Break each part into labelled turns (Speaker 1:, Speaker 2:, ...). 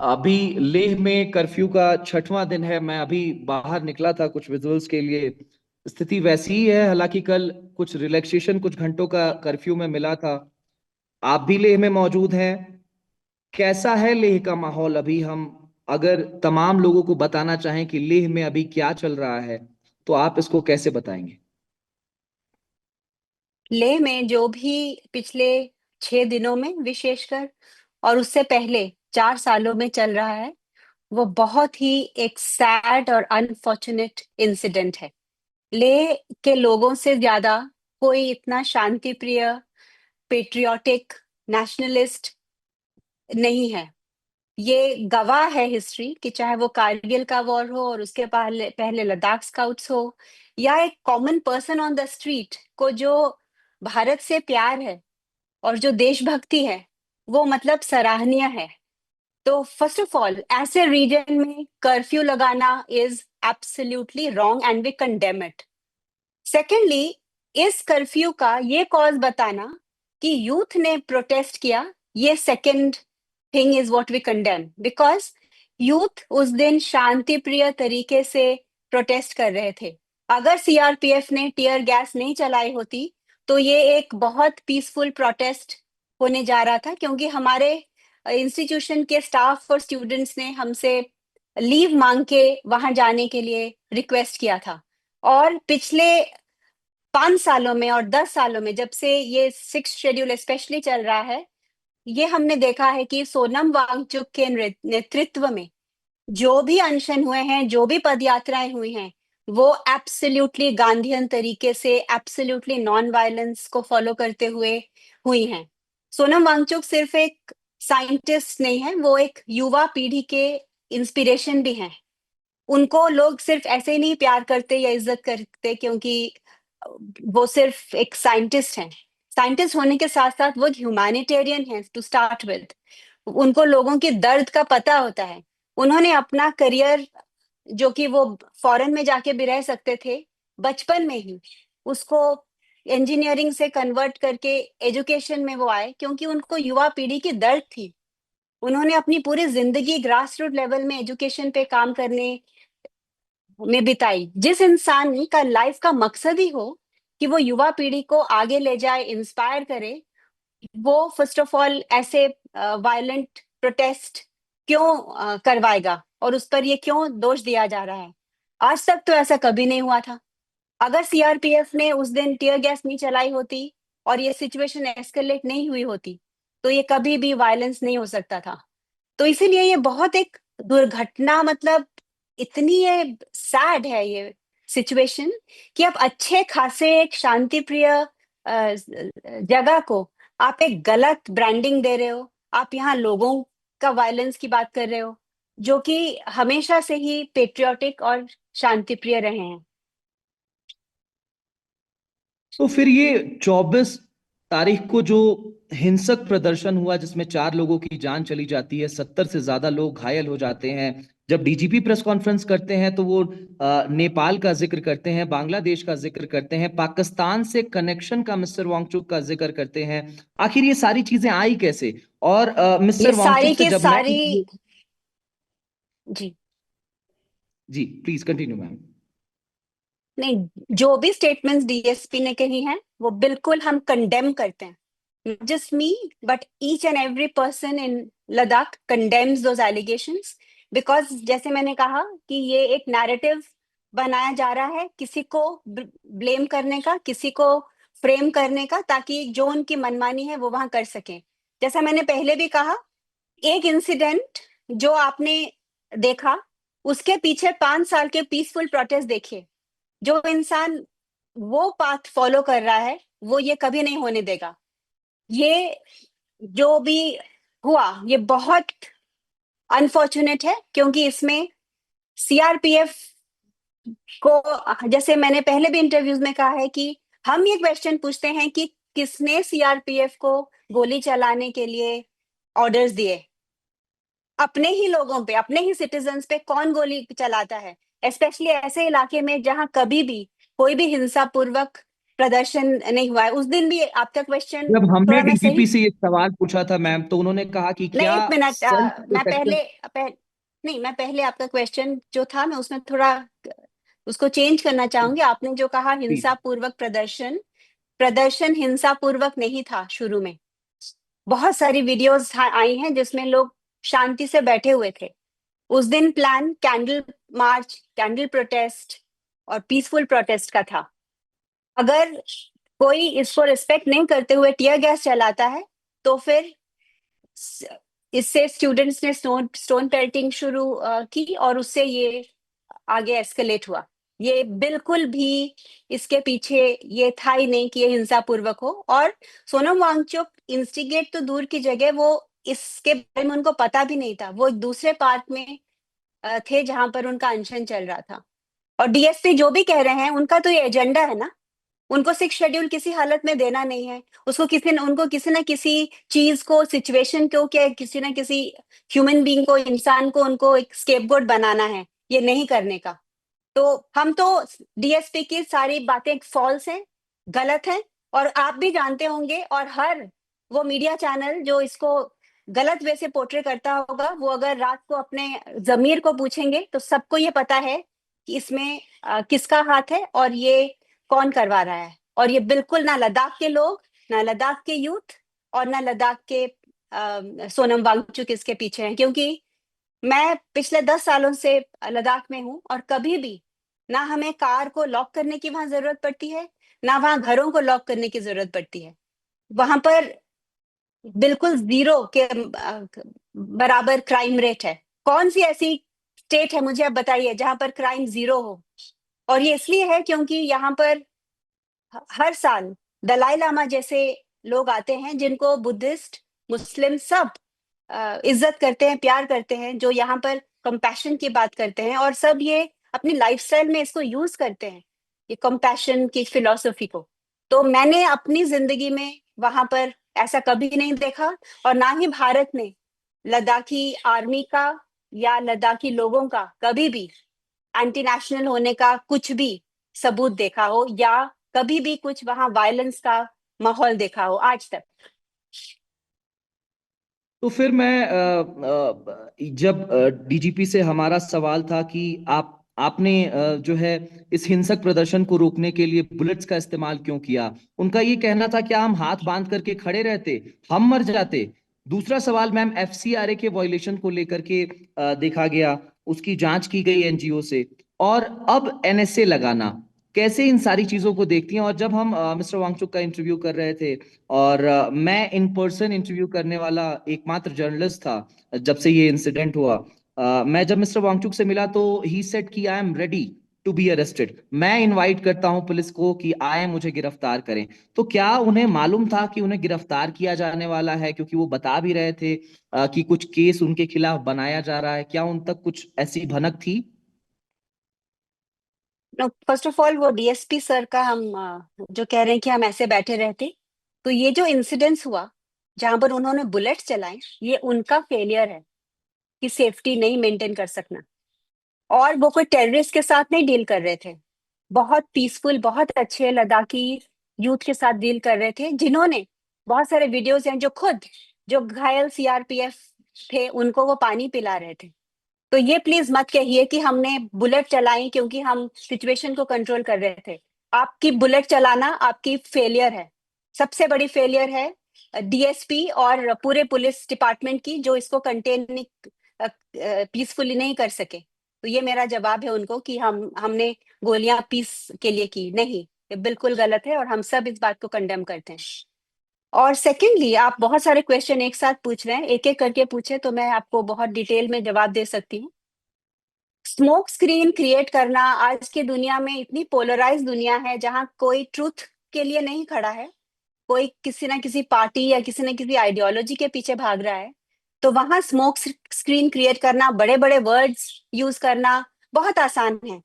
Speaker 1: अभी लेह में कर्फ्यू का 6वां दिन है। मैं अभी बाहर निकला था कुछ विजुअल्स के लिए। स्थिति वैसी ही है। हालांकि कल कुछ रिलैक्सेशन कुछ घंटों का कर्फ्यू में मिला था। आप भी लेह में मौजूद हैं। कैसा है लेह का माहौल अभी? हम अगर तमाम लोगों को बताना चाहें कि लेह में अभी क्या चल रहा है, तो आप इसको कैसे बताएंगे?
Speaker 2: लेह में जो भी पिछले 6 दिनों में विशेषकर और उससे पहले 4 सालों में चल रहा है, वो बहुत ही एक सैड और अनफॉर्चुनेट इंसिडेंट है। लेह के लोगों से ज्यादा कोई इतना शांति प्रिय, पेट्रियोटिक, नेशनलिस्ट नहीं है। ये गवाह है हिस्ट्री कि चाहे वो कारगिल का वॉर हो और उसके पहले पहले लद्दाख स्काउट्स हो, या एक common person on the street को जो भारत से प्यार है और जो देशभक्ति है, वो मतलब सराहनीय है। तो फर्स्ट ऑफ ऑल, ऐसे रीजन में कर्फ्यू लगाना is absolutely wrong and we condemn it. Secondly, इस कर्फ्यू का ये कॉज बताना कि यूथ ने प्रोटेस्ट किया, ये second thing is what we condemn, because youth उस दिन शांति प्रिय तरीके से प्रोटेस्ट कर रहे थे। अगर सीआरपीएफ ने टीयर गैस नहीं चलाई होती तो ये एक बहुत पीसफुल प्रोटेस्ट होने जा रहा था, क्योंकि हमारे इंस्टीट्यूशन के स्टाफ और स्टूडेंट्स ने हमसे लीव मांग के वहां जाने के लिए रिक्वेस्ट किया था। और पिछले 5 सालों में और 10 सालों में, जब से ये 6 शेड्यूल स्पेशली चल रहा है, ये हमने देखा है कि सोनम वांगचुक के नेतृत्व में जो भी अनशन हुए हैं, जो भी पदयात्राएं हुई हैं, वो एब्सोल्युटली गांधीयन तरीके से, एब्सोल्युटली नॉन वायलेंस को फॉलो करते हुए हुई हैं। सोनम वांगचुक सिर्फ एक साइंटिस्ट नहीं है, वो एक युवा पीढ़ी के इंस्पिरेशन भी हैं। उनको लोग सिर्फ ऐसे ही नहीं प्यार करते या इज्जत करते क्योंकि वो सिर्फ एक साइंटिस्ट हैं। साइंटिस्ट होने के साथ साथ वो ह्यूमैनिटेरियन हैं टू स्टार्ट विद। उनको लोगों के दर्द का पता होता है। उन्होंने अपना करियर, जो कि वो फॉरेन में जाके भी रह सकते थे, बचपन में ही उसको इंजीनियरिंग से कन्वर्ट करके एजुकेशन में वो आए, क्योंकि उनको युवा पीढ़ी की दर्द थी। उन्होंने अपनी पूरी जिंदगी ग्रास रूट लेवल में एजुकेशन पे काम करने में बिताई। जिस इंसान का लाइफ का मकसद ही हो कि वो युवा पीढ़ी को आगे ले जाए, इंस्पायर करे, वो फर्स्ट ऑफ ऑल ऐसे वायलेंट प्रोटेस्ट क्यों करवाएगा और उस पर ये क्यों दोष दिया जा रहा है? आज तक तो ऐसा कभी नहीं हुआ था। अगर सीआरपीएफ ने उस दिन टीयर गैस नहीं चलाई होती और ये सिचुएशन एस्केलेट नहीं हुई होती, तो ये कभी भी वायलेंस नहीं हो सकता था। तो इसीलिए ये बहुत एक दुर्घटना, मतलब इतनी ये सैड है ये सिचुएशन, कि आप अच्छे खासे एक शांति प्रिय जगह को आप एक गलत ब्रांडिंग दे रहे हो। आप यहाँ लोगों का वायलेंस की बात कर रहे हो, जो कि हमेशा से ही पेट्रियोटिक और शांति प्रिय रहे हैं।
Speaker 1: तो फिर ये 24 तारीख को जो हिंसक प्रदर्शन हुआ, जिसमें 4 लोगों की जान चली जाती है, 70 से ज्यादा लोग घायल हो जाते हैं। जब डीजीपी प्रेस कॉन्फ्रेंस करते हैं तो वो नेपाल का जिक्र करते हैं, बांग्लादेश का जिक्र करते हैं, पाकिस्तान से कनेक्शन का मिस्टर वांगचुक का जिक्र करते हैं। आखिर ये सारी चीजें आई कैसे? और
Speaker 2: ये
Speaker 1: मिस्टर
Speaker 2: सारी
Speaker 1: वांगचुक से
Speaker 2: की
Speaker 1: जब मैं
Speaker 2: सारी जी
Speaker 1: जी प्लीज कंटिन्यू मैम।
Speaker 2: नहीं, जो भी स्टेटमेंट्स डीएसपी ने कही हैं वो बिल्कुल हम कंडेम करते हैं। Not just me, but each and every person in Ladakh condemns those allegations, because जैसे मैंने कहा कि ये एक नैरेटिव बनाया जा रहा है किसी को ब्लेम करने का, किसी को फ्रेम करने का, ताकि जो उनकी मनमानी है वो वहां कर सकें। जैसा मैंने पहले भी कहा, एक इंसिडेंट जो आपने देखा, उसके पीछे 5 साल के पीसफुल प्रोटेस्ट देखिए। जो इंसान वो पाथ फॉलो कर रहा है, वो ये कभी नहीं होने देगा। ये जो भी हुआ, ये बहुत अनफॉर्चुनेट है, क्योंकि इसमें सीआरपीएफ को, जैसे मैंने पहले भी इंटरव्यूज में कहा है कि हम ये क्वेश्चन पूछते हैं कि किसने सीआरपीएफ को गोली चलाने के लिए ऑर्डर्स दिए? अपने ही लोगों पे, अपने ही सिटीजन्स पे कौन गोली चलाता है? स्पेशली ऐसे इलाके में जहां कभी भी कोई भी हिंसा पूर्वक प्रदर्शन नहीं हुआ है। उस दिन भी आपका क्वेश्चन
Speaker 1: जब हमने
Speaker 2: थोड़ा मैं
Speaker 1: डीजीपी
Speaker 2: सही,
Speaker 1: से एक सवाल पूछा था मैम, तो उन्होंने कहा कि
Speaker 2: नहीं
Speaker 1: क्या
Speaker 2: एक मिनट,
Speaker 1: सेल्फ
Speaker 2: मैं
Speaker 1: प्रोटेक्शन।
Speaker 2: नहीं, मैं पहले आपका क्वेश्चन जो था मैं उसमें थोड़ा उसको चेंज करना चाहूंगी। आपने जो कहा हिंसा पूर्वक प्रदर्शन, प्रदर्शन हिंसा पूर्वक नहीं था शुरू में। बहुत सारी वीडियोस आई हैं जिसमें लोग शांति से बैठे हुए थे। उस दिन plan candle march, candle protest और पीसफुल प्रोटेस्ट का था। अगर कोई इसको रिस्पेक्ट नहीं करते हुए टीयर गैस चलाता है तो फिर इससे स्टूडेंट्स ने स्टोन स्टोन पेल्टिंग शुरू की और उससे ये आगे एस्केलेट हुआ। ये बिल्कुल भी इसके पीछे ये था ही नहीं कि ये हिंसा पूर्वक हो। और सोनम वांगचुक इंस्टिगेट तो दूर की जगह, वो इसके बारे में उनको पता भी नहीं था। वो एक दूसरे पार्क में थे जहां पर उनका अनशन चल रहा था। और डीएसपी जो भी कह रहे हैं उनका तो ये एजेंडा है ना, उनको सिक्स शेड्यूल किसी हालत में देना नहीं है। उसको उनको किसी ना किसी चीज को, सिचुएशन को, क्या किसी ना किसी ह्यूमन बीइंग को, इंसान को उनको एक स्केपगोट बनाना है ये नहीं करने का। तो हम तो डीएसपी की सारी बातें फॉल्स हैं, गलत हैं, और आप भी जानते होंगे। और हर वो मीडिया चैनल जो इसको गलत वे से पोर्ट्रे करता होगा, वो अगर रात को अपने जमीर को पूछेंगे तो सबको ये पता है कि इसमें किसका हाथ है और ये कौन करवा रहा है। और ये बिल्कुल ना लद्दाख के लोग, ना लद्दाख के यूथ और ना लद्दाख के सोनम वांगचुक इसके पीछे हैं। क्योंकि मैं पिछले 10 सालों से लद्दाख में हूँ और कभी भी ना हमें कार को लॉक करने की वहां जरूरत पड़ती है, ना वहां घरों को लॉक करने की जरूरत पड़ती है। वहां पर बिल्कुल जीरो के बराबर क्राइम रेट है। कौन सी ऐसी स्टेट है, मुझे आप बताइए, जहां पर क्राइम जीरो हो? और ये इसलिए है क्योंकि यहाँ पर हर साल दलाई लामा जैसे लोग आते हैं जिनको बुद्धिस्ट, मुस्लिम सब इज्जत करते हैं, प्यार करते हैं, जो यहाँ पर कंपैशन की बात करते हैं और सब ये अपनी लाइफस्टाइल में इसको यूज करते हैं, ये कंपैशन की फिलॉसफी को। तो मैंने अपनी जिंदगी में वहां पर ऐसा कभी नहीं देखा, और ना ही भारत ने लद्दाखी आर्मी का या लद्दाखी लोगों का कभी भी एंटी नेशनल होने का कुछ भी सबूत देखा हो, या कभी भी कुछ वहां वायलेंस का माहौल देखा हो आज तक।
Speaker 1: तो फिर मैं जब डीजीपी से हमारा सवाल था कि आपने जो है इस हिंसक प्रदर्शन को रोकने के लिए बुलेट्स का इस्तेमाल क्यों किया, उनका ये कहना था क्या हम हाथ बांध करके खड़े रहते, हम मर जाते। दूसरा सवाल मैम, एफसीआरए के वॉयलेशन को लेकर के देखा गया, उसकी जांच की गई एनजीओ से, और अब एनएसए लगाना, कैसे इन सारी चीजों को देखती हैं। और जब हम मिस्टर वांगचुक का इंटरव्यू कर रहे थे, और मैं इन पर्सन इंटरव्यू करने वाला एकमात्र जर्नलिस्ट था जब से ये इंसिडेंट हुआ, मैं जब मिस्टर वांगचुक से मिला तो ही सेड कि I am ready to be arrested, मैं इनवाइट करता हूं पुलिस को कि आए मुझे गिरफ्तार करें। तो क्या उन्हें मालूम था कि उन्हें गिरफ्तार किया जाने वाला है, क्योंकि वो बता भी रहे थे कि कुछ केस उनके खिलाफ बनाया जा रहा है, क्या उन तक कुछ ऐसी भनक थी?
Speaker 2: फर्स्ट ऑफ ऑल वो डीएसपी सर का हम जो कह रहे हैं कि हम ऐसे बैठे रहते, तो ये जो इंसिडेंस हुआ जहां पर उन्होंने बुलेट चलाए, ये उनका फेलियर है कि सेफ्टी नहीं मेंटेन कर सकना। और वो कोई टेररिस्ट के साथ नहीं डील कर रहे थे, बहुत पीसफुल, बहुत अच्छे लद्दाखी यूथ के साथ डील कर रहे थे, जिन्होंने, बहुत सारे वीडियोस हैं जो खुद जो घायल सीआरपीएफ थे उनको वो पानी पिला रहे थे। तो ये प्लीज मत कहिए कि हमने बुलेट चलाई क्योंकि हम सिचुएशन को कंट्रोल कर रहे थे। आपकी बुलेट चलाना आपकी फेलियर है, सबसे बड़ी फेलियर है डीएसपी और पूरे पुलिस डिपार्टमेंट की, जो इसको कंटेन पीसफुली नहीं कर सके। तो ये मेरा जवाब है उनको कि हमने गोलियां पीस के लिए की नहीं, ये बिल्कुल गलत है और हम सब इस बात को कंडेम करते हैं। और सेकेंडली, आप बहुत सारे क्वेश्चन एक साथ पूछ रहे हैं, एक एक करके पूछे तो मैं आपको बहुत डिटेल में जवाब दे सकती हूँ। स्मोक स्क्रीन क्रिएट करना, आज की दुनिया में इतनी पोलराइज दुनिया है जहां कोई ट्रूथ के लिए नहीं खड़ा है, कोई किसी ना किसी पार्टी या किसी ना किसी आइडियोलॉजी के पीछे भाग रहा है, तो वहां स्मोक स्क्रीन क्रिएट करना, बड़े बड़े वर्ड्स यूज करना बहुत आसान है।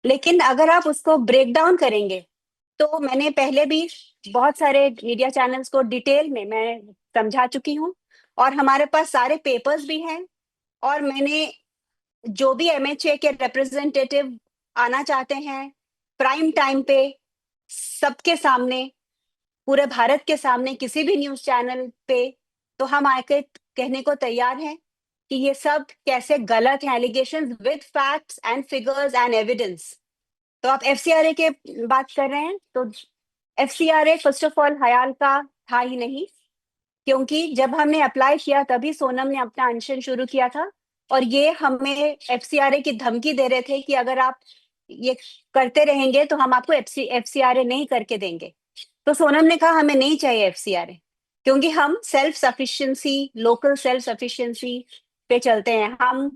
Speaker 2: लेकिन अगर आप उसको ब्रेक डाउन करेंगे, तो मैंने पहले भी बहुत सारे मीडिया चैनल्स को डिटेल में मैं समझा चुकी हूँ, और हमारे पास सारे पेपर्स भी हैं। और मैंने जो भी एमएचए के रिप्रेजेंटेटिव आना चाहते हैं प्राइम टाइम पे, सबके सामने, पूरे भारत के सामने, किसी भी न्यूज चैनल पे, तो हम आके कहने को तैयार हैं कि ये सब कैसे गलत है, allegations with facts and figures and evidence. तो आप एफसीआरए के बात कर रहे हैं, तो एफसीआरए फर्स्ट ऑफ ऑल हयाल का था ही नहीं, क्योंकि जब हमने अप्लाई किया तभी सोनम ने अपना अनशन शुरू किया था, और ये हमें एफसीआरए की धमकी दे रहे थे कि अगर आप ये करते रहेंगे तो हम आपको एफसीआरए नहीं करके देंगे। तो सोनम ने कहा हमें नहीं चाहिए एफसीआरए, क्योंकि हम self sufficiency, local self sufficiency पे चलते हैं। हम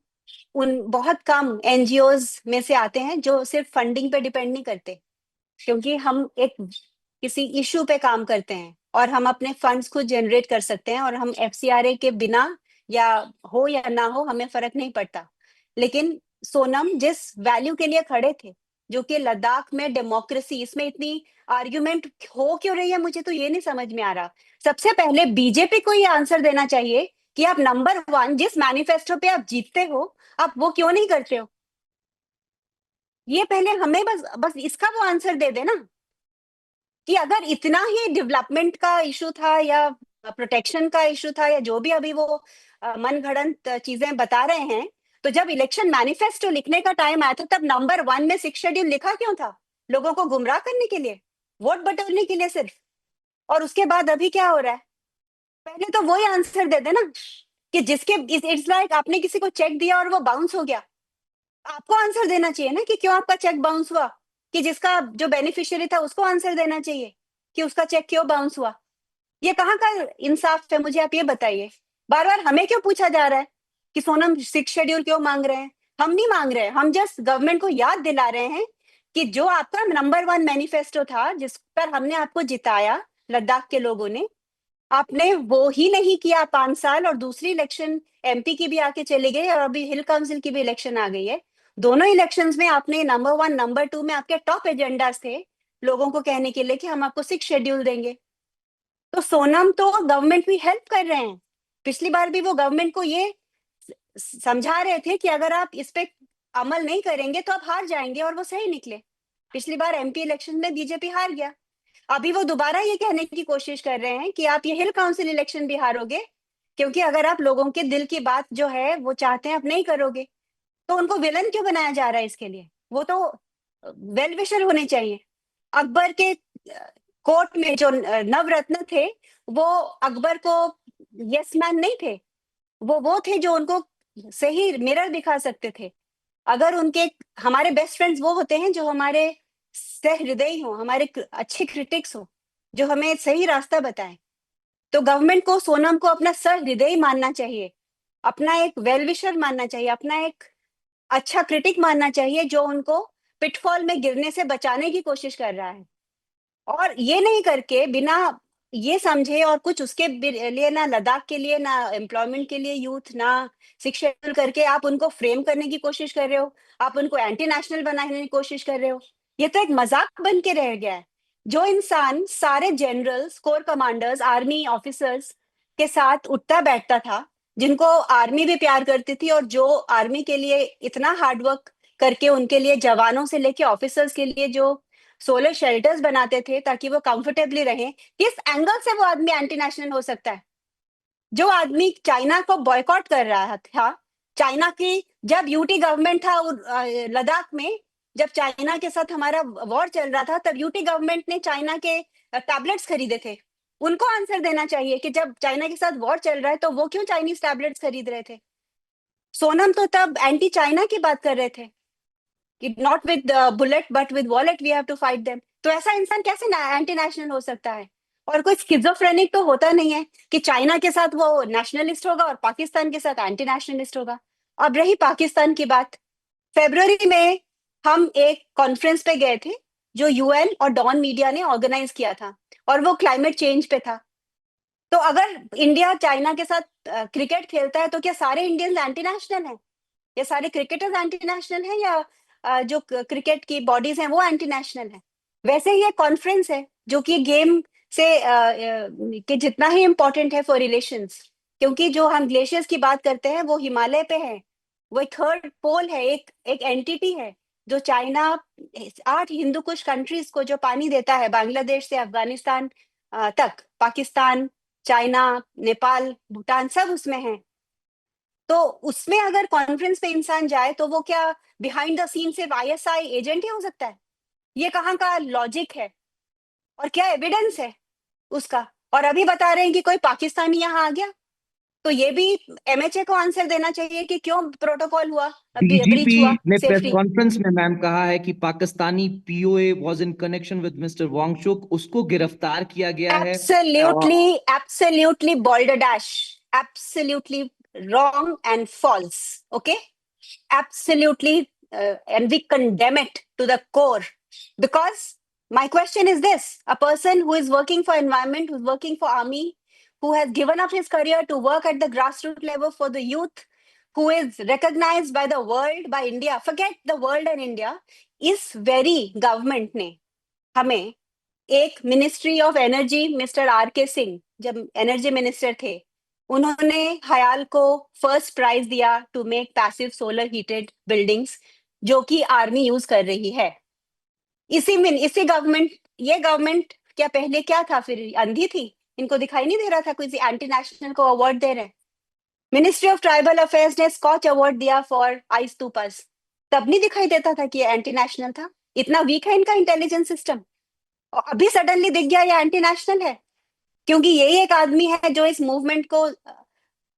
Speaker 2: उन बहुत कम एनजीओज में से आते हैं जो सिर्फ फंडिंग पे डिपेंड नहीं करते, क्योंकि हम एक किसी इशू पे काम करते हैं और हम अपने फंड्स खुद जनरेट कर सकते हैं, और हम एफसीआरए के बिना या हो या ना हो हमें फर्क नहीं पड़ता। लेकिन सोनम जिस वैल्यू के लिए खड़े थे, जो कि लद्दाख में डेमोक्रेसी, इसमें इतनी आर्ग्यूमेंट हो क्यों रही है, मुझे तो ये नहीं समझ में आ रहा। सबसे पहले बीजेपी को ये आंसर देना चाहिए कि आप नंबर 1 जिस मैनिफेस्टो पे आप जीतते हो, आप वो क्यों नहीं करते हो। ये पहले हमें बस बस इसका वो आंसर दे देना कि अगर इतना ही डेवलपमेंट का इशू था या प्रोटेक्शन का इशू था या जो भी अभी वो मनगढ़ंत चीजें बता रहे हैं, तो जब इलेक्शन मैनिफेस्टो लिखने का टाइम आया था तब नंबर 1 में 6 शेड्यूल लिखा क्यों था? लोगों को गुमराह करने के लिए, वोट बटोरने के लिए सिर्फ। और उसके बाद अभी क्या हो रहा है? पहले तो वही आंसर दे देना कि जिसके इट्स लाइक आपने किसी को चेक दिया और वो बाउंस हो गया, आपको आंसर देना चाहिए ना कि क्यों आपका चेक बाउंस हुआ, कि जिसका जो बेनिफिशियरी था उसको आंसर देना चाहिए कि उसका चेक क्यों बाउंस हुआ। ये कहाँ का इंसाफ है, मुझे आप ये बताइए। बार बार हमें क्यों पूछा जा रहा है कि सोनम 6 शेड्यूल क्यों मांग रहे हैं? हम नहीं मांग रहे हैं, हम जस्ट गवर्नमेंट को याद दिला रहे हैं कि जो आपका नंबर 1 मैनिफेस्टो था, जिस पर हमने आपको जिताया लद्दाख के लोगों ने, आपने वो ही नहीं किया 5 साल, और दूसरी इलेक्शन एमपी की भी आके चली गई और अभी हिल काउंसिल की भी इलेक्शन आ गई है। दोनों इलेक्शंस में आपने नंबर 1 नंबर 2 में आपके टॉप एजेंडास थे लोगों को कहने के लिए कि हम आपको 6 शेड्यूल देंगे। तो सोनम तो गवर्नमेंट भी हेल्प कर रहे हैं। पिछली बार भी वो गवर्नमेंट को ये समझा रहे थे कि अगर आप इस पे अमल नहीं करेंगे तो आप हार जाएंगे, और वो सही निकले। पिछली बार एमपी इलेक्शन में बीजेपी हार गया। अभी वो दोबारा ये कहने की कोशिश कर रहे हैं कि आप ये हिल काउंसिल इलेक्शन भी हारोगे, क्योंकि अगर आप लोगों के दिल की बात जो है वो चाहते हैं आप नहीं करोगे। तो उनको विलन क्यों बनाया जा रहा है इसके लिए? वो तो वेल विशर होने चाहिए। अकबर के कोर्ट में जो नवरत्न थे, वो अकबर को यस मैन नहीं थे, वो थे जो उनको सही मिरर दिखा सकते थे। अगर उनके, हमारे बेस्ट फ्रेंड्स वो होते हैं जो हमारे सहृदयी हो, हमारे अच्छे क्रिटिक्स हो, जो हमें सही रास्ता बताएं। तो गवर्नमेंट को सोनम को अपना सहृदयी मानना चाहिए, अपना एक वेल विशर मानना चाहिए, अपना एक अच्छा क्रिटिक मानना चाहिए जो उनको पिटफॉल में गिरने से बचाने की कोशिश कर रहा है। और ये नहीं करके बिना ये समझे और कुछ उसके लिए, ना लद्दाख के लिए, ना एम्प्लॉयमेंट के लिए यूथ, ना शिक्षा करके आप उनको फ्रेम करने की कोशिश कर रहे हो, आप उनको एंटी नेशनल बनाने की कोशिश कर रहे हो। ये तो एक मजाक बन के रह गया है। जो इंसान सारे generals, core commanders, army officers के साथ उठता बैठता था, जिनको आर्मी भी प्यार करती थी, और जो आर्मी के लिए इतना हार्डवर्क करके उनके लिए जवानों से लेके ऑफिसर्स के लिए जो सोलर शेल्टर्स बनाते थे ताकि वो कंफर्टेबली रहें, किस एंगल से वो आदमी एंटी नेशनल हो सकता है? जो आदमी चाइना को बॉयकॉट कर रहा था, चाइना की जब यूटी गवर्नमेंट था लद्दाख में, जब चाइना के साथ हमारा वॉर चल रहा था, तब यूटी गवर्नमेंट ने चाइना के टैबलेट्स खरीदे थे। उनको आंसर देना चाहिए कि जब चाइना के साथ वॉर चल रहा है तो वो क्यों चाइनीज टैबलेट्स खरीद रहे थे। सोनम तो तब एंटी चाइना की बात कर रहे थे कि not with bullet but with ballot we have to fight them. तो ऐसा इंसान कैसे एंटी नेशनल हो सकता है? और कोई स्किजोफ्रेनिक तो होता नहीं है कि चाइना के साथ वो नेशनलिस्ट होगा और पाकिस्तान के साथ एंटी नेशनलिस्ट होगा। अब रही पाकिस्तान की बात, फरवरी में हम एक कॉन्फ्रेंस पे गए थे जो यूएन और डॉन मीडिया ने ऑर्गेनाइज किया था, और वो क्लाइमेट चेंज पे था। तो अगर इंडिया चाइना के साथ क्रिकेट खेलता है तो क्या सारे इंडियंस एंटी नेशनल हैं, या सारे क्रिकेटर्स एंटी नेशनल हैं, या जो क्रिकेट की बॉडीज हैं वो एंटी नेशनल है? वैसे ही ये कॉन्फ्रेंस है जो कि गेम से कि जितना ही इम्पोर्टेंट है फॉर रिलेशंस, क्योंकि जो हम ग्लेशियर्स की बात करते हैं वो हिमालय पे है, वो एक थर्ड पोल है, एक एक एंटिटी है जो चाइना 8 हिंदू कुश कंट्रीज को जो पानी देता है, बांग्लादेश से अफगानिस्तान तक, पाकिस्तान, चाइना, नेपाल, भूटान सब उसमें है। तो उसमें अगर कॉन्फ्रेंस पे इंसान जाए तो वो क्या बिहाइंड द सीन सिर्फ आईएसआई एजेंट ही हो सकता है? ये कहाँ का लॉजिक है और क्या एविडेंस है उसका? और अभी बता रहे हैं कि कोई पाकिस्तानी यहाँ आ गया, तो ये भी एमएचए को आंसर देना चाहिए कि क्यों प्रोटोकॉल हुआ, ब्रीच
Speaker 1: डीजीपी
Speaker 2: हुआ
Speaker 1: ने प्रेस
Speaker 2: सेफली।
Speaker 1: कॉन्फ्रेंस में मैम कहा है कि Pakistani POA was in connection with mister Wangchuk, उसको गिरफ्तार किया गया है।
Speaker 2: Absolutely, absolutely balderdash, absolutely wrong and false. Okay, absolutely, and we condemn it to the core. Because my question is this: a person who is working for environment, who's working for army, who has given up his career to work at the grassroots level for the youth, who is recognized by the world, by India. Forget the world and India. इस very government ने हमें एक ministry of energy, mister R K Singh जब energy minister थे, उन्होंने हयाल को first prize दिया to make passive solar heated buildings, जो कि आर्मी यूज कर रही है। इसी गवर्नमेंट, ये गवर्नमेंट क्या पहले क्या था फिर, अंधी थी? इनको दिखाई नहीं दे रहा था कोई एंटी नेशनल को अवार्ड दे रहे? मिनिस्ट्री ऑफ ट्राइबल अफेयर्स ने स्कॉच अवार्ड दिया फॉर आइस स्तूपस, तब नहीं दिखाई देता था कि ये एंटी नेशनल था? इतना वीक है इनका इंटेलिजेंस सिस्टम, और अभी सडनली दिख गया ये एंटी नेशनल है, क्योंकि यही एक आदमी है जो इस मूवमेंट को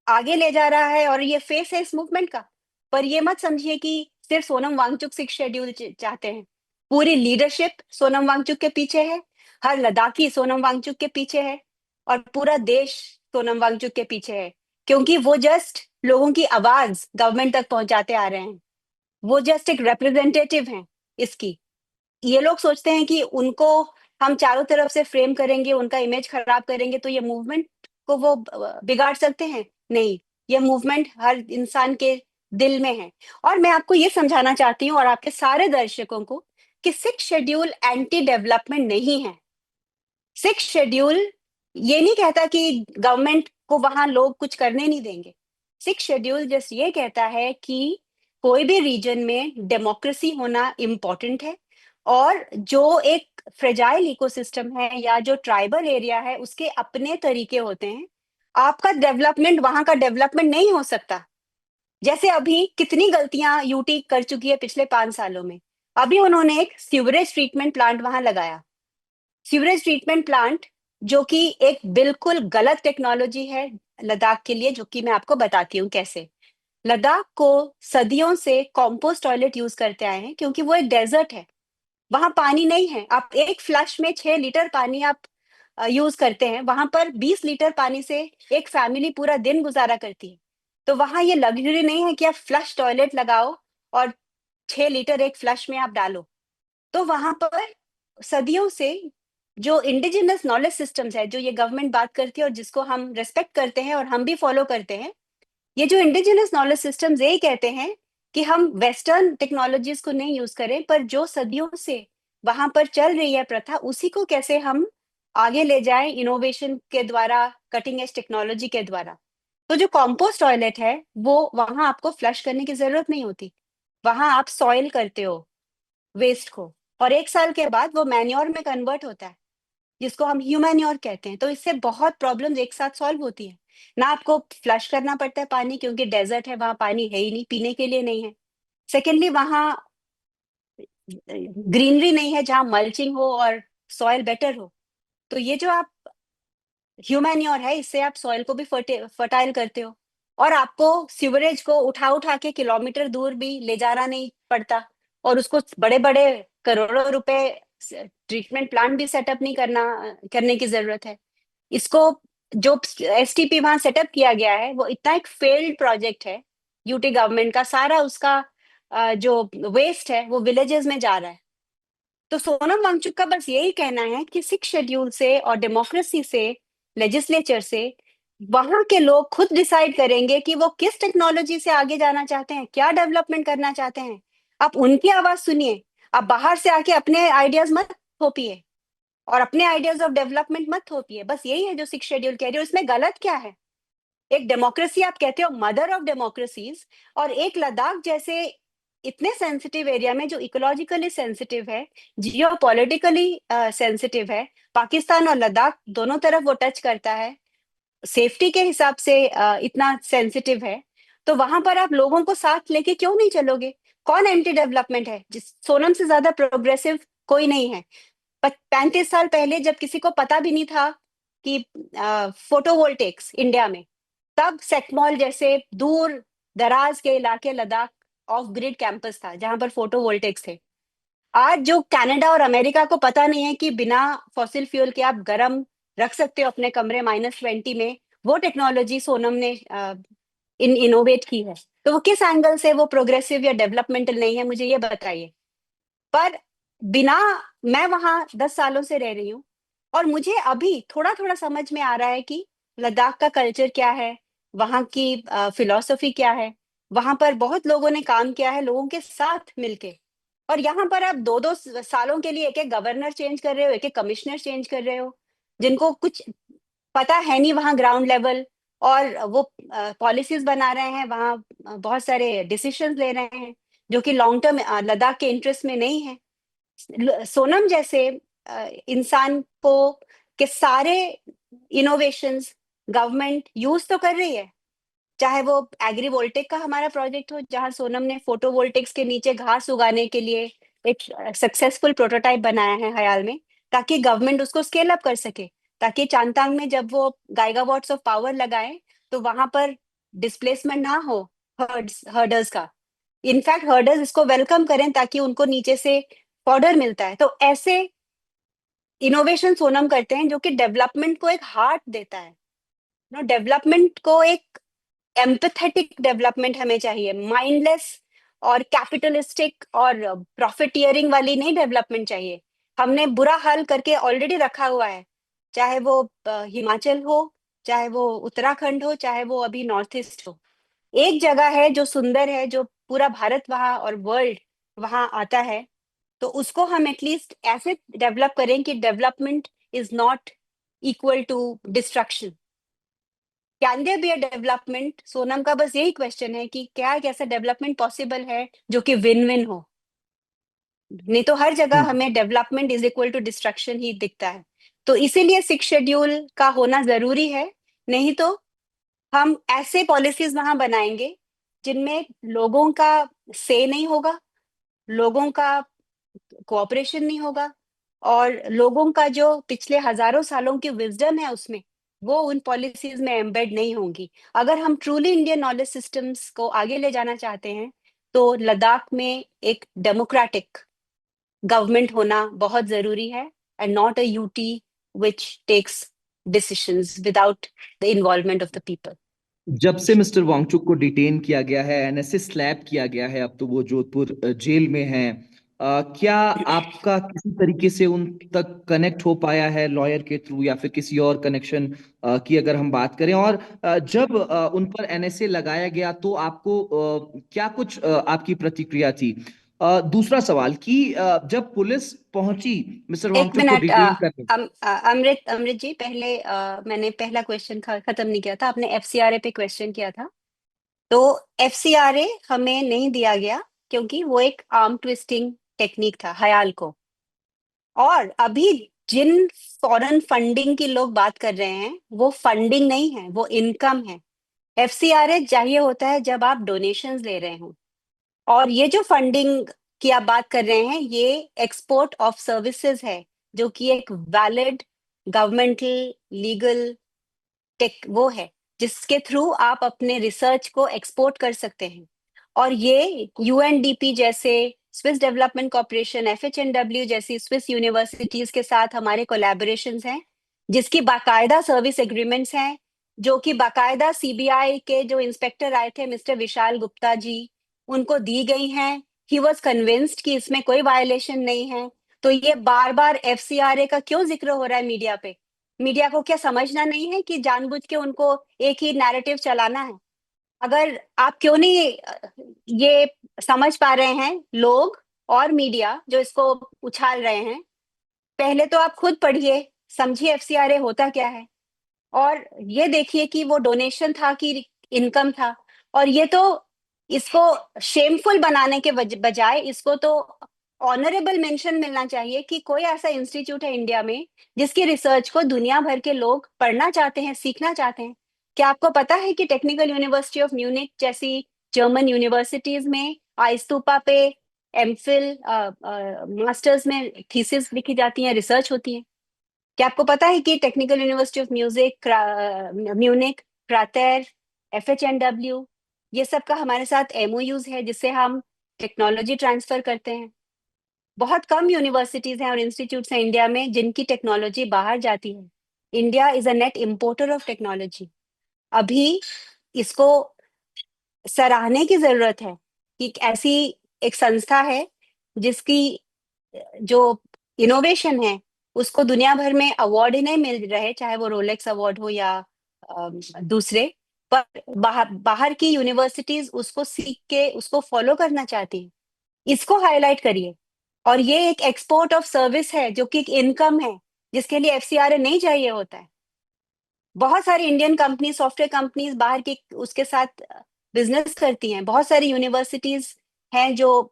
Speaker 2: आगे ले जा रहा है और ये फेस है इस मूवमेंट का। पर ये मत समझिए कि सिर्फ सोनम वांगचुक सिक्स शेड्यूल चाहते हैं, पूरी लीडरशिप सोनम वांगचुक के पीछे है, हर लद्दाखी सोनम वांगचुक के पीछे है, और पूरा देश सोनम वांगचुक के पीछे है, क्योंकि वो जस्ट लोगों की आवाज गवर्नमेंट तक पहुंचाते आ रहे हैं। वो जस्ट एक रिप्रेजेंटेटिव हैं इसकी। ये लोग सोचते हैं कि उनको हम चारों तरफ से फ्रेम करेंगे, उनका इमेज खराब करेंगे तो ये मूवमेंट को वो बिगाड़ सकते हैं। नहीं, ये मूवमेंट हर इंसान के दिल में है। और मैं आपको ये समझाना चाहती हूँ और आपके सारे दर्शकों को कि सिक्स शेड्यूल एंटी डेवलपमेंट नहीं है। सिक्स शेड्यूल ये नहीं कहता कि गवर्नमेंट को वहां लोग कुछ करने नहीं देंगे। सिक्स शेड्यूल जस्ट ये कहता है कि कोई भी रीजन में डेमोक्रेसी होना इम्पोर्टेंट है, और जो एक फ्रेजाइल इकोसिस्टम है या जो ट्राइबल एरिया है उसके अपने तरीके होते हैं। आपका डेवलपमेंट वहां का डेवलपमेंट नहीं हो सकता। जैसे अभी कितनी गलतियां यूटी कर चुकी है पिछले 5 सालों में। अभी उन्होंने एक सीवरेज ट्रीटमेंट प्लांट वहां लगाया, सीवरेज ट्रीटमेंट प्लांट, जो कि एक बिल्कुल गलत टेक्नोलॉजी है लद्दाख के लिए, जो कि मैं आपको बताती हूँ कैसे। लद्दाख को सदियों से कॉम्पोस्ट टॉयलेट यूज करते आए हैं, क्योंकि वो एक डेजर्ट है, वहां पानी नहीं है। आप एक फ्लश में 6 लीटर पानी आप यूज करते हैं, वहां पर 20 लीटर पानी से एक फैमिली पूरा दिन गुजारा करती है। तो वहां ये लग्जरी नहीं है कि आप फ्लश टॉयलेट लगाओ और 6 लीटर एक फ्लश में आप डालो। तो वहां पर सदियों से जो इंडिजिनस नॉलेज सिस्टम्स है, जो ये गवर्नमेंट बात करती है और जिसको हम रेस्पेक्ट करते हैं और हम भी फॉलो करते हैं, ये जो इंडिजिनस नॉलेज सिस्टम्स यही कहते हैं कि हम वेस्टर्न टेक्नोलॉजीज को नहीं यूज करें, पर जो सदियों से वहां पर चल रही है प्रथा, उसी को कैसे हम आगे ले जाएं इनोवेशन के द्वारा, कटिंग एज टेक्नोलॉजी के द्वारा। तो जो कॉम्पोस्ट टॉयलेट है वो वहां आपको फ्लश करने की जरूरत नहीं होती, वहां आप सॉइल करते हो वेस्ट को, और 1 साल के बाद वो मैन्योर में कन्वर्ट होता है, जिसको हम ह्यूमैन्योर कहते हैं। तो इससे बहुत प्रॉब्लम्स एक साथ सॉल्व होती है। ना आपको फ्लश करना पड़ता है पानी, क्योंकि डेजर्ट है, वहां पानी है ही नहीं, पीने के लिए नहीं है। सेकेंडली, वहां ग्रीनरी नहीं है जहां मल्चिंग हो और सॉइल बेटर हो। तो ये जो आप ह्यूमैन्योर है, इससे आप सॉइल को भी फर्टाइल करते हो, और आपको सीवरेज को उठा उठा के किलोमीटर दूर भी ले जाना नहीं पड़ता, और उसको बड़े बड़े करोड़ों रुपए ट्रीटमेंट प्लांट भी सेटअप नहीं करने की जरूरत है। इसको जो एसटीपी वहां सेटअप किया गया है वो इतना एक फेल्ड प्रोजेक्ट है यूटी गवर्नमेंट का। सारा उसका जो वेस्ट है वो विलेजेस में जा रहा है। तो सोनम वांगचुक का बस यही कहना है कि सिक्स शेड्यूल से और डेमोक्रेसी से, लेजिस्लेचर से, वहां के लोग खुद डिसाइड करेंगे कि वो किस टेक्नोलॉजी से आगे जाना चाहते हैं, क्या डेवलपमेंट करना चाहते हैं। आप उनकी आवाज सुनिए, आप बाहर से आके अपने आइडियाज मत थोपिए, और अपने आइडियाज ऑफ डेवलपमेंट मत थोपिए। बस यही है जो सिक्स शेड्यूल कह रही है। इसमें गलत क्या है? एक डेमोक्रेसी आप कहते हो, मदर ऑफ डेमोक्रेसीज, और एक लद्दाख जैसे इतने सेंसिटिव एरिया में जो इकोलॉजिकली सेंसिटिव है, जियो पॉलिटिकली सेंसिटिव है, पाकिस्तान और लद्दाख दोनों तरफ वो टच करता है, सेफ्टी के हिसाब से इतना सेंसिटिव है, तो वहां पर आप लोगों को साथ लेके क्यों नहीं चलोगे? कौन एंटी डेवलपमेंट है? जिस सोनम से ज्यादा प्रोग्रेसिव कोई नहीं है। 35 साल पहले जब किसी को पता भी नहीं था कि फोटोवोल्टेक्स इंडिया में, तब सेक्मॉल जैसे दूर दराज के इलाके लद्दाख ऑफ ग्रिड कैंपस था जहां पर फोटोवोल्टेक्स थे। आज जो कनाडा और अमेरिका को पता नहीं है कि बिना फॉसिल फ्यूल के आप गर्म रख सकते हो अपने कमरे -20 में, वो टेक्नोलॉजी सोनम ने इनोवेट की है। तो वो किस एंगल से वो प्रोग्रेसिव या डेवलपमेंटल नहीं है, मुझे ये बताइए। पर बिना, मैं वहां 10 सालों से रह रही हूँ और मुझे अभी थोड़ा थोड़ा समझ में आ रहा है कि लद्दाख का कल्चर क्या है, वहाँ की फिलॉसफी क्या है। वहां पर बहुत लोगों ने काम किया है लोगों के साथ मिलके, और यहाँ पर आप 2-2 सालों के लिए एक एक गवर्नर चेंज कर रहे हो, एक एक कमिश्नर चेंज कर रहे हो, जिनको कुछ पता है नहीं वहाँ ग्राउंड लेवल, और वो पॉलिसीज बना रहे हैं वहाँ, बहुत सारे डिसीजंस ले रहे हैं जो कि लॉन्ग टर्म लद्दाख के इंटरेस्ट में नहीं है। सोनम जैसे इंसान को के सारे इनोवेशंस गवर्नमेंट यूज तो कर रही है, चाहे वो एग्रीवोल्टिक का हमारा प्रोजेक्ट हो जहां सोनम ने फोटोवोल्टिक्स के नीचे घास उगाने के लिए एक सक्सेसफुल प्रोटोटाइप बनाया है हयाल में, ताकि गवर्नमेंट उसको स्केल अप कर सके, ताकि चांगतांग में जब वो गाइगावॉट्स ऑफ पावर लगाए तो वहां पर डिस्प्लेसमेंट ना हो हर्डर्स का। इनफैक्ट हर्डर्स इसको वेलकम करें ताकि उनको नीचे से फॉडर मिलता है। तो ऐसे इनोवेशन सोनम करते हैं जो कि डेवलपमेंट को एक हार्ट देता है। नो, डेवलपमेंट को एक एम्पथेटिक डेवलपमेंट हमें चाहिए, माइंडलेस और कैपिटलिस्टिक और प्रॉफिटियरिंग वाली नहीं डेवलपमेंट चाहिए। हमने बुरा हाल करके ऑलरेडी रखा हुआ है, चाहे वो हिमाचल हो, चाहे वो उत्तराखंड हो, चाहे वो अभी नॉर्थ ईस्ट हो। एक जगह है जो सुंदर है, जो पूरा भारत वहां और वर्ल्ड वहां आता है, तो उसको हम एटलीस्ट ऐसे डेवलप करें कि development is not equal to destruction. Can there be a development? Sonam का बस यही क्वेश्चन है कि क्या एक ऐसा डेवलपमेंट पॉसिबल है जो कि विन विन हो। नहीं तो हर जगह
Speaker 1: हम्म।
Speaker 2: हमें development is equal to destruction ही दिखता है। तो इसीलिए 6 शेड्यूल का होना जरूरी है। नहीं तो हम ऐसे पॉलिसीज वहां बनाएंगे जिनमें लोगों का से नहीं होगा, लोगों का कोऑपरेशन नहीं होगा, और लोगों का जो पिछले हजारों सालों की विजडम है उसमें, वो उन पॉलिसीज में एम्बेड नहीं होंगी। अगर हम ट्रूली इंडियन नॉलेज सिस्टम्स को आगे ले जाना चाहते हैं तो लद्दाख में एक डेमोक्रेटिक गवर्नमेंट होना बहुत जरूरी है, and not a UT which takes decisions without the involvement of the people.
Speaker 1: जब से मिस्टर वांगचुक को डिटेन किया गया है, एनएसए स्लैप किया गया है, अब तो वो जोधपुर जेल में हैं। क्या आपका किसी तरीके से उन तक कनेक्ट हो पाया है लॉयर के थ्रू, या फिर किसी और कनेक्शन की अगर हम बात करें? और जब उन पर एनएसए लगाया गया तो आपको क्या कुछ आपकी प्रतिक्रिया थी? दूसरा सवाल कि जब पुलिस पहुंची मिस्टर
Speaker 2: एक
Speaker 1: वांगचुक को
Speaker 2: मिनट,
Speaker 1: डिटेन करने।
Speaker 2: अमृत अमृत जी, पहले मैंने पहला क्वेश्चन खत्म नहीं किया था, आपने एफसीआरए पे क्वेश्चन किया था। तो एफसीआरए हमें नहीं दिया गया क्योंकि वो एक आर्म ट्विस्टिंग टेक्निक था हयाल को। और अभी जिन फॉरेन फंडिंग की लोग बात कर रहे हैं, वो फंडिंग नहीं है, वो इनकम है। एफसीआरए चाहिए होता है जब आप डोनेशंस ले रहे हो, और ये जो फंडिंग की आप बात कर रहे हैं, ये एक्सपोर्ट ऑफ सर्विसेज है, जो कि एक वैलिड गवर्नमेंटल लीगल टेक वो है जिसके थ्रू आप अपने रिसर्च को एक्सपोर्ट कर सकते हैं। और ये यूएनडीपी जैसे, स्विस डेवलपमेंट कॉर्पोरेशन, एफएचएनडब्ल्यू जैसी स्विस यूनिवर्सिटीज के साथ हमारे कोलैबोरेशंस हैं, जिसकी बाकायदा सर्विस एग्रीमेंट्स हैं, जो कि बाकायदा सीबीआई के जो इंस्पेक्टर आए थे मिस्टर विशाल गुप्ता जी, उनको दी गई हैं। ही वॉज कन्विंस्ड कि इसमें कोई वायलेशन नहीं है। तो ये बार बार एफसीआरए का क्यों जिक्र हो रहा है मीडिया पे? मीडिया को क्या समझना नहीं है कि जानबूझ के उनको एक ही नैरेटिव चलाना है? अगर आप क्यों नहीं ये समझ पा रहे हैं लोग और मीडिया जो इसको उछाल रहे हैं, पहले तो आप खुद पढ़िए, समझिए एफसीआरए होता क्या है, और ये देखिए कि वो डोनेशन था कि इनकम था। और ये तो इसको शेमफुल बनाने के बजाय इसको तो ऑनरेबल मेंशन मिलना चाहिए कि कोई ऐसा इंस्टीट्यूट है इंडिया में जिसकी रिसर्च को दुनिया भर के लोग पढ़ना चाहते हैं, सीखना चाहते हैं। क्या आपको पता है कि टेक्निकल यूनिवर्सिटी ऑफ म्यूनिक जैसी जर्मन यूनिवर्सिटीज में आइस्तूपा पे एमफिल मास्टर्स में थीसिस लिखी जाती हैं, रिसर्च होती है? क्या आपको पता है कि टेक्निकल यूनिवर्सिटी ऑफ म्यूनिक, क्रातेर, FHNW, ये सब का हमारे साथ MOUs है जिससे हम टेक्नोलॉजी ट्रांसफर करते हैं। बहुत कम यूनिवर्सिटीज हैं और इंस्टीट्यूट्स हैं इंडिया में जिनकी टेक्नोलॉजी बाहर जाती है। India is a net importer of technology. अभी इसको सराहने की जरूरत है कि एक ऐसी एक संस्था है जिसकी जो इनोवेशन है उसको दुनिया भर में अवार्ड ही नहीं मिल रहे, चाहे वो रोलेक्स अवार्ड हो या दूसरे, पर बाहर की यूनिवर्सिटीज उसको सीख के उसको फॉलो करना चाहती है। इसको हाईलाइट करिए। और ये एक एक्सपोर्ट ऑफ सर्विस है जो कि एक इनकम है जिसके लिए FCRA नहीं चाहिए होता है। बहुत सारी इंडियन कंपनी, सॉफ्टवेयर कंपनीज बाहर की उसके साथ बिजनेस करती हैं। बहुत सारी यूनिवर्सिटीज हैं जो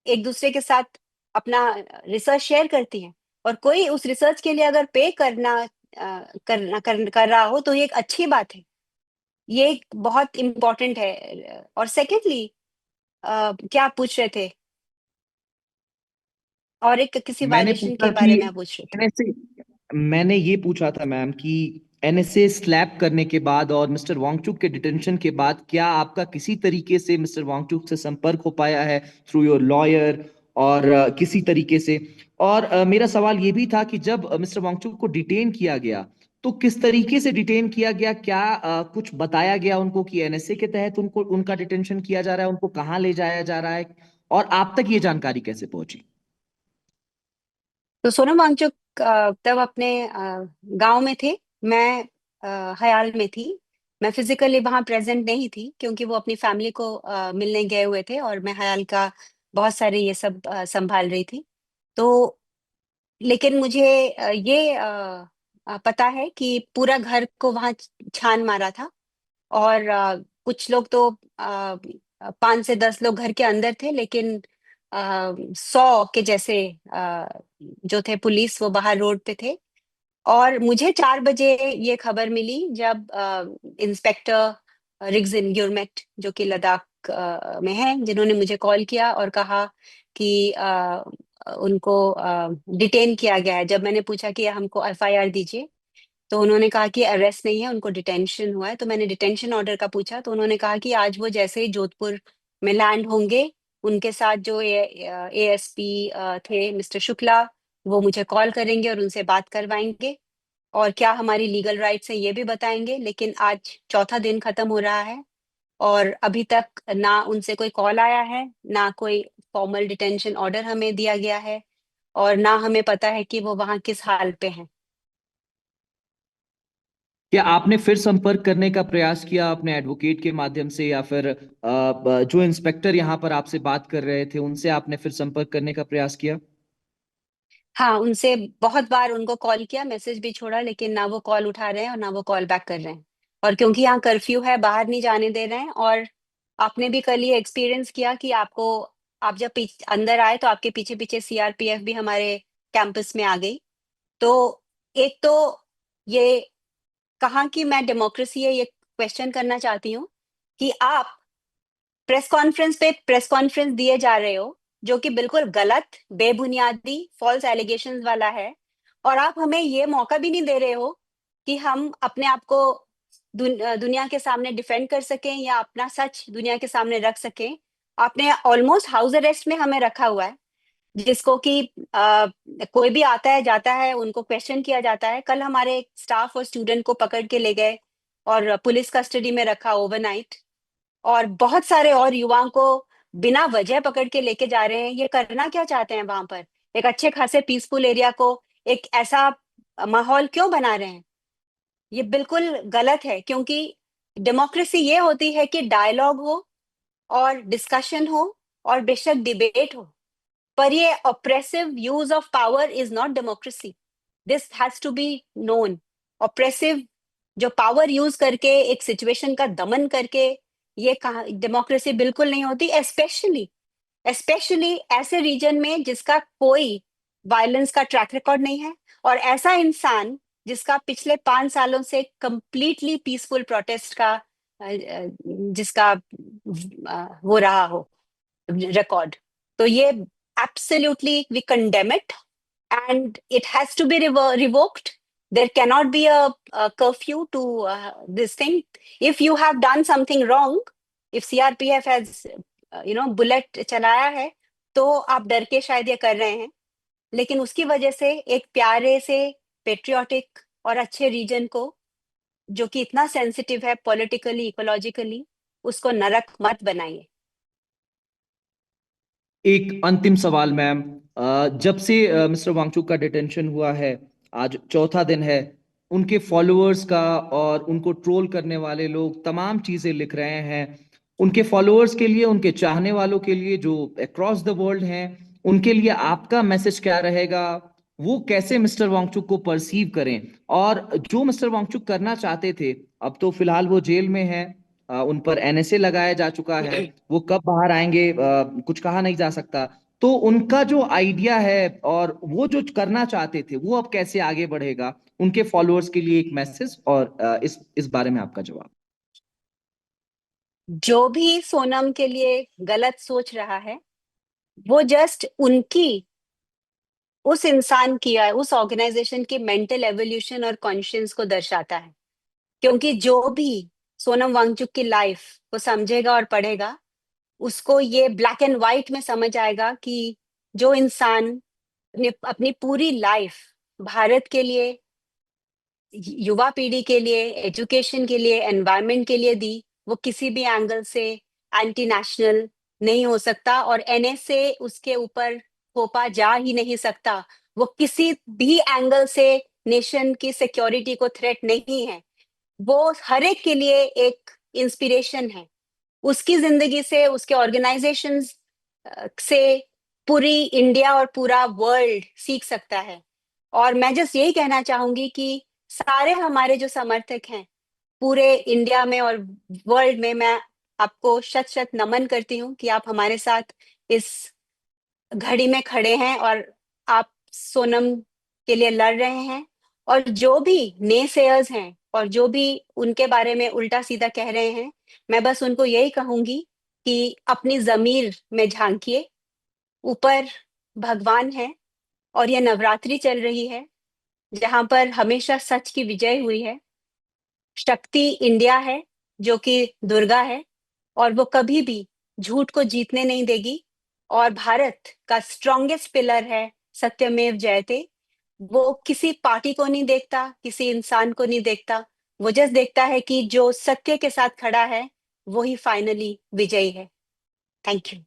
Speaker 2: एक दूसरे के साथ अपना रिसर्च शेयर करती हैं, और कोई उस रिसर्च के लिए अगर पे कर रहा हो तो ये एक अच्छी बात है। ये एक बहुत इम्पोर्टेंट है। और सेकेंडली, क्या आप पूछ रहे थे? और एक किसी
Speaker 1: मैंने
Speaker 2: वायलेशन
Speaker 1: पूछा
Speaker 2: के
Speaker 1: कि
Speaker 2: बारे में आप पूछ रहे थे।
Speaker 1: एनएसए, मैंने ये पूछा था मैम कि एनएसए स्लैप करने के बाद और मिस्टर वांगचुक के डिटेंशन के बाद क्या आपका किसी तरीके से मिस्टर वांगचुक से संपर्क हो पाया है थ्रू योर लॉयर और किसी तरीके से? और मेरा सवाल ये भी था कि जब मिस्टर वांगचुक को डिटेन किया गया तो किस तरीके से डिटेन किया गया? क्या कुछ बताया गया उनको कि एनएसए के तहत उनको उनका डिटेंशन किया जा रहा है, उनको कहाँ ले जाया जा रहा है, और आप तक ये जानकारी कैसे पहुंची?
Speaker 2: तो सोनम वांगचुक तब अपने गांव में थे। मैं हयाल में थी। मैं फिजिकली वहां प्रेजेंट नहीं थी क्योंकि वो अपनी फैमिली को मिलने गए हुए थे और मैं हयाल का बहुत सारे ये सब संभाल रही थी। तो लेकिन मुझे ये पता है कि पूरा घर को वहां छान मारा था। और कुछ लोग तो 5 से 10 लोग घर के अंदर थे, लेकिन 100 के जैसे जो थे पुलिस वो बाहर रोड पे थे। और मुझे 4 बजे ये खबर मिली जब इंस्पेक्टर रिग्जिन गुरमेट जो कि लद्दाख में है, जिन्होंने मुझे कॉल किया और कहा कि उनको डिटेन किया गया है। जब मैंने पूछा कि हमको FIR दीजिए, तो उन्होंने कहा कि अरेस्ट नहीं है, उनको डिटेंशन हुआ है। तो मैंने डिटेंशन ऑर्डर का पूछा तो उन्होंने कहा कि आज वो जैसे ही जोधपुर में लैंड होंगे, उनके साथ जो ASP थे मिस्टर शुक्ला, वो मुझे कॉल करेंगे और उनसे बात करवाएंगे और क्या हमारी लीगल राइट्स है ये भी बताएंगे। लेकिन आज चौथा दिन खत्म हो रहा है और अभी तक ना उनसे कोई कॉल आया है, ना कोई फॉर्मल डिटेंशन ऑर्डर हमें दिया गया है, और ना हमें पता है कि वो वहाँ किस हाल पे हैं।
Speaker 1: क्या आपने फिर संपर्क करने का प्रयास किया अपने एडवोकेट के माध्यम से, या फिर जो इंस्पेक्टर यहाँ पर आपसे बात कर रहे थे उनसे आपने फिर संपर्क करने का प्रयास किया?
Speaker 2: हाँ, उनसे बहुत बार उनको कॉल किया, मैसेज भी छोड़ा, लेकिन ना वो कॉल उठा रहे हैं और ना वो कॉल बैक कर रहे हैं। और क्योंकि यहाँ कर्फ्यू है, बाहर नहीं जाने दे रहे हैं। और आपने भी कल ये एक्सपीरियंस किया कि आप जब अंदर आए तो आपके पीछे पीछे CRPF भी हमारे कैंपस में आ गई। तो एक तो ये कहाँ की मैं डेमोक्रेसी है ये क्वेश्चन करना चाहती हूँ कि आप प्रेस कॉन्फ्रेंस दिए जा रहे हो जो कि बिल्कुल गलत, बेबुनियादी, फॉल्स एलिगेशंस वाला है, और आप हमें ये मौका भी नहीं दे रहे हो कि हम अपने आप को दुनिया के सामने डिफेंड कर सकें या अपना सच दुनिया के सामने रख सकें। आपने ऑलमोस्ट हाउस अरेस्ट में हमें रखा हुआ है, जिसको कि कोई भी आता है जाता है उनको क्वेश्चन किया जाता है। कल हमारे स्टाफ और स्टूडेंट को पकड़ के ले गए और पुलिस कस्टडी में रखा ओवरनाइट, और बहुत सारे और युवाओं को बिना वजह पकड़ के लेके जा रहे हैं। ये करना क्या चाहते हैं वहां पर? एक अच्छे खासे पीसफुल एरिया को एक ऐसा माहौल क्यों बना रहे हैं? ये बिल्कुल गलत है, क्योंकि डेमोक्रेसी ये होती है कि डायलॉग हो और डिस्कशन हो और बेशक डिबेट हो, पर ये oppressive use of power is not democracy. This has to be known. Oppressive जो पावर यूज करके एक सिचुएशन का दमन करके ये कहा डेमोक्रेसी बिल्कुल नहीं होती, स्पेशली ऐसे रीजन में जिसका कोई वायलेंस का ट्रैक रिकॉर्ड नहीं है, और ऐसा इंसान जिसका पिछले 5 सालों से कंप्लीटली पीसफुल प्रोटेस्ट का जिसका वो रहा हो record. तो ये absolutely we condemn it, and it has to be revoked. There cannot be a curfew to this thing. If you have done something wrong, if CRPF has bullet चलाया है, तो आप डर के शायद ये कर रहे हैं, लेकिन उसकी वजह से एक प्यारे से पेट्रियोटिक और अच्छे रीजन को, जो कि इतना सेंसिटिव है पॉलिटिकली इकोलॉजिकली, उसको नरक मत बनाइए।
Speaker 1: एक अंतिम सवाल मैम, जब से मिस्टर वांगचुक का डिटेंशन हुआ है, आज चौथा दिन है, उनके फॉलोअर्स का और उनको ट्रोल करने वाले लोग तमाम चीजें लिख रहे हैं। उनके फॉलोअर्स के लिए, उनके चाहने वालों के लिए जो अक्रॉस द वर्ल्ड हैं, उनके लिए आपका मैसेज क्या रहेगा? वो कैसे मिस्टर वांगचुक को परसीव करें? और जो मिस्टर वांगचुक करना चाहते थे, अब तो फिलहाल वो जेल में है, उन पर एनएसए लगाया जा चुका है, वो कब बाहर आएंगे कुछ कहा नहीं जा सकता। तो उनका जो आइडिया है और वो जो करना चाहते थे, वो अब कैसे आगे बढ़ेगा? उनके फॉलोअर्स के लिए एक मैसेज, और इस बारे में आपका जवाब।
Speaker 2: जो भी सोनम के लिए गलत सोच रहा है, वो जस्ट उनकी, उस इंसान की या उस ऑर्गेनाइजेशन की मेंटल एवोल्यूशन और कॉन्शियंस को दर्शाता है। क्योंकि जो भी सोनम वांगचुक की लाइफ को समझेगा और पढ़ेगा, उसको ये ब्लैक एंड व्हाइट में समझ आएगा कि जो इंसान ने अपनी पूरी लाइफ भारत के लिए, युवा पीढ़ी के लिए, एजुकेशन के लिए, एनवायरनमेंट के लिए दी, वो किसी भी एंगल से एंटी नेशनल नहीं हो सकता, और एनएसए उसके ऊपर थोपा जा ही नहीं सकता। वो किसी भी एंगल से नेशन की सिक्योरिटी को थ्रेट नहीं है। वो हर एक के लिए एक इंस्पिरेशन है। उसकी जिंदगी से, उसके ऑर्गेनाइजेशंस से पूरी इंडिया और पूरा वर्ल्ड सीख सकता है। और मैं जस्ट यही कहना चाहूंगी कि सारे हमारे जो समर्थक हैं पूरे इंडिया में और वर्ल्ड में, मैं आपको शत शत नमन करती हूँ कि आप हमारे साथ इस घड़ी में खड़े हैं और आप सोनम के लिए लड़ रहे हैं। और जो भी नेसेयर्स हैं और जो भी उनके बारे में उल्टा सीधा कह रहे हैं, मैं बस उनको यही कहूंगी कि अपनी जमीर में झांकिए, ऊपर भगवान है, और ये नवरात्रि चल रही है जहां पर हमेशा सच की विजय हुई है। शक्ति इंडिया है जो कि दुर्गा है, और वो कभी भी झूठ को जीतने नहीं देगी। और भारत का स्ट्रॉन्गेस्ट पिलर है सत्यमेव जयते। वो किसी पार्टी को नहीं देखता, किसी इंसान को नहीं देखता, वो जस्ट देखता है कि जो सत्य के साथ खड़ा है वो ही फाइनली विजयी है। Thank you.